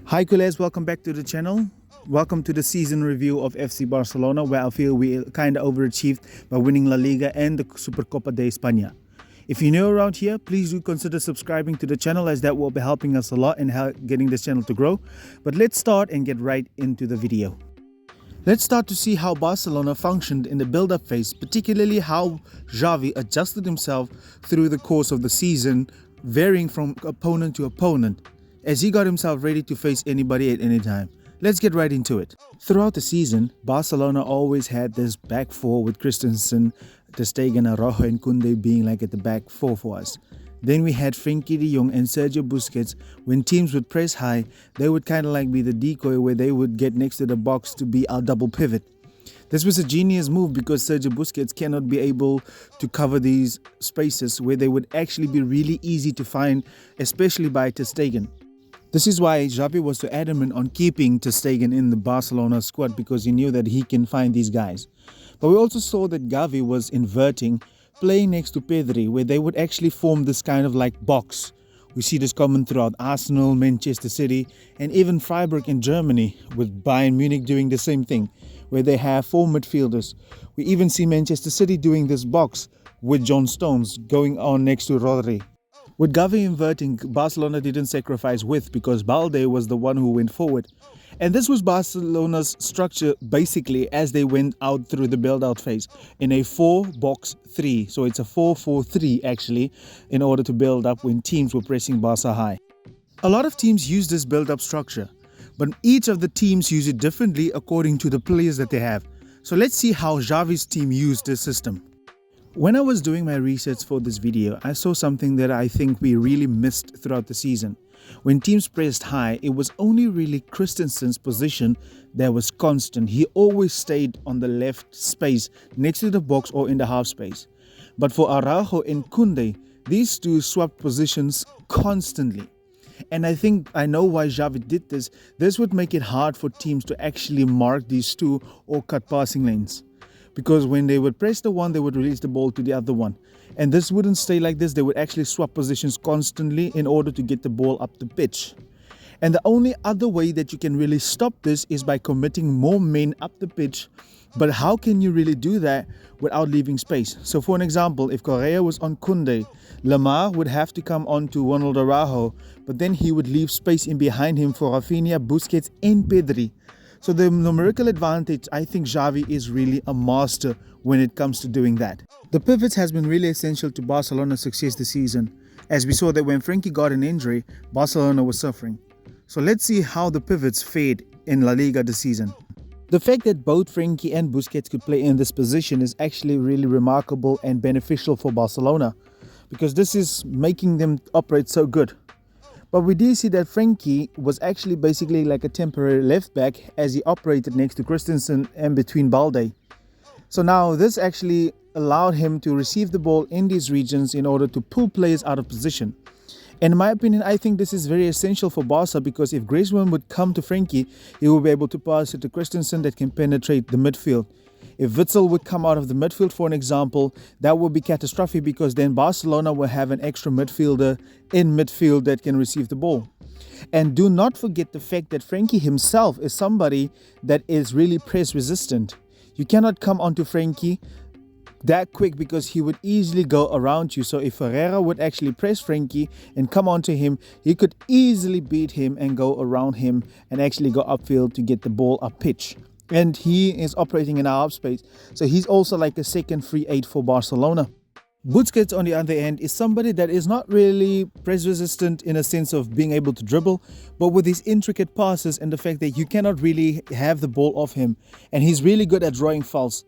Hi Kules, welcome back to the channel. Welcome to the season review of FC Barcelona, where I feel we kind of overachieved by winning LaLiga and the Supercopa de Espana. If you're new around here, please do consider subscribing to the channel, as that will be helping us a lot in getting this channel to grow. But let's start and get right into the video. Let's start to see how Barcelona functioned in the build-up phase, particularly how Xavi adjusted himself through the course of the season, varying from opponent to opponent, as he got himself ready to face anybody at any time. Let's get right into it. Throughout the season, Barcelona always had this back four with Christensen, Ter Stegen, Araujo and Koundé being like at the back four for us. Then we had Frenkie de Jong and Sergio Busquets. When teams would press high, they would kind of like be the decoy, where they would get next to the box to be our double pivot. This was a genius move because Sergio Busquets cannot be able to cover these spaces where they would actually be really easy to find, especially by Ter Stegen. This is why Xavi was so adamant on keeping Ter Stegen in the Barcelona squad, because he knew that he can find these guys. But we also saw that Xavi was inverting, playing next to Pedri, where they would actually form this kind of like box. We see this common throughout Arsenal, Manchester City, and even Freiburg in Germany, with Bayern Munich doing the same thing, where they have four midfielders. We even see Manchester City doing this box with John Stones going on next to Rodri. With Xavi inverting, Barcelona didn't sacrifice width because Balde was the one who went forward. And this was Barcelona's structure basically as they went out through the build-out phase in a 4-box-3. So it's a 4-4-3 actually, in order to build up when teams were pressing Barca high. A lot of teams use this build-up structure, but each of the teams use it differently according to the players that they have. So let's see how Xavi's team used this system. When I was doing my research for this video, I saw something that I think we really missed throughout the season. When teams pressed high, it was only really Christensen's position that was constant. He always stayed on the left space next to the box or in the half space. But for Araujo and Koundé, these two swapped positions constantly. And I think I know why Xavi did this. This would make it hard for teams to actually mark these two or cut passing lanes. Because when they would press the one, they would release the ball to the other one. And this wouldn't stay like this. They would actually swap positions constantly in order to get the ball up the pitch. And the only other way that you can really stop this is by committing more men up the pitch. But how can you really do that without leaving space? So for an example, if Correa was on Koundé, Lemar would have to come on to Ronald Araujo, but then he would leave space in behind him for Rafinha, Busquets and Pedri. So the numerical advantage, I think Xavi is really a master when it comes to doing that. The pivots has been really essential to Barcelona's success this season, as we saw that when Frenkie got an injury, Barcelona was suffering. So let's see how the pivots fared in La Liga this season. The fact that both Frenkie and Busquets could play in this position is actually really remarkable and beneficial for Barcelona, because this is making them operate so good. But we do see that Frenkie was actually basically like a temporary left back, as he operated next to Christensen and between Balde. So now this actually allowed him to receive the ball in these regions in order to pull players out of position. And in my opinion, I think this is very essential for Barca, because if Griezmann would come to Frenkie, he will be able to pass it to Christensen that can penetrate the midfield. If Witsel would come out of the midfield, for an example, that would be catastrophic, because then Barcelona will have an extra midfielder in midfield that can receive the ball. And do not forget the fact that Frenkie himself is somebody that is really press resistant. You cannot come onto Frenkie that quick, because he would easily go around you. So if Herrera would actually press Frenkie and come onto him, he could easily beat him and go around him and actually go upfield to get the ball up pitch. And he is operating in our half space, so he's also like a second free eight for Barcelona. Busquets, on the other end, is somebody that is not really press resistant in a sense of being able to dribble, but with his intricate passes and the fact that you cannot really have the ball off him, and he's really good at drawing fouls.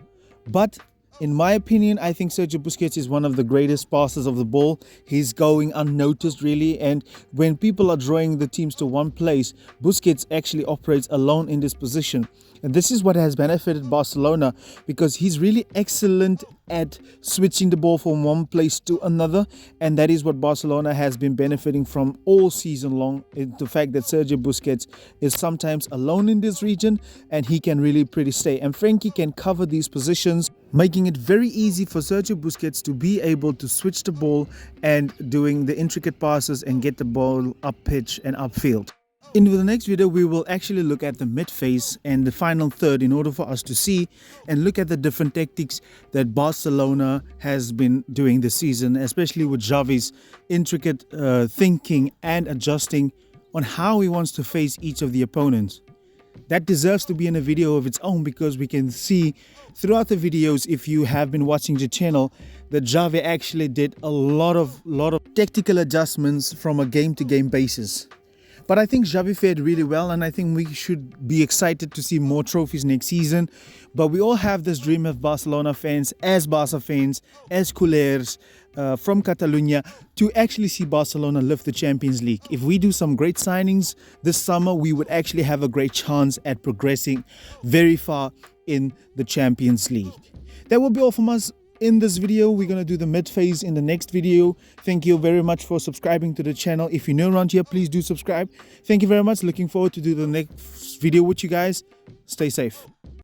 But in my opinion, I think Sergio Busquets is one of the greatest passers of the ball. He's going unnoticed really, and when people are drawing the teams to one place, Busquets actually operates alone in this position. And this is what has benefited Barcelona, because he's really excellent at switching the ball from one place to another, and that is what Barcelona has been benefiting from all season long. The fact that Sergio Busquets is sometimes alone in this region and he can really pretty stay, and Frenkie can cover these positions, making it very easy for Sergio Busquets to be able to switch the ball and doing the intricate passes and get the ball up pitch and upfield. In the next video, we will actually look at the mid phase and the final third in order for us to see and look at the different tactics that Barcelona has been doing this season, especially with Xavi's intricate thinking and adjusting on how he wants to face each of the opponents. That deserves to be in a video of its own, because we can see throughout the videos, if you have been watching the channel, that Xavi actually did a lot of tactical adjustments from a game-to-game basis. But I think Xavi fared really well, and I think we should be excited to see more trophies next season. But we all have this dream of Barcelona fans, as Barca fans, as culers from Catalonia, to actually see Barcelona lift the Champions League. If we do some great signings this summer, we would actually have a great chance at progressing very far in the Champions League. That will be all from us. In this video, we're going to do the mid phase in the next video. Thank you very much for subscribing to the channel. If you're new around here, please do subscribe. Thank you very much. Looking forward to do the next video with you guys. Stay safe.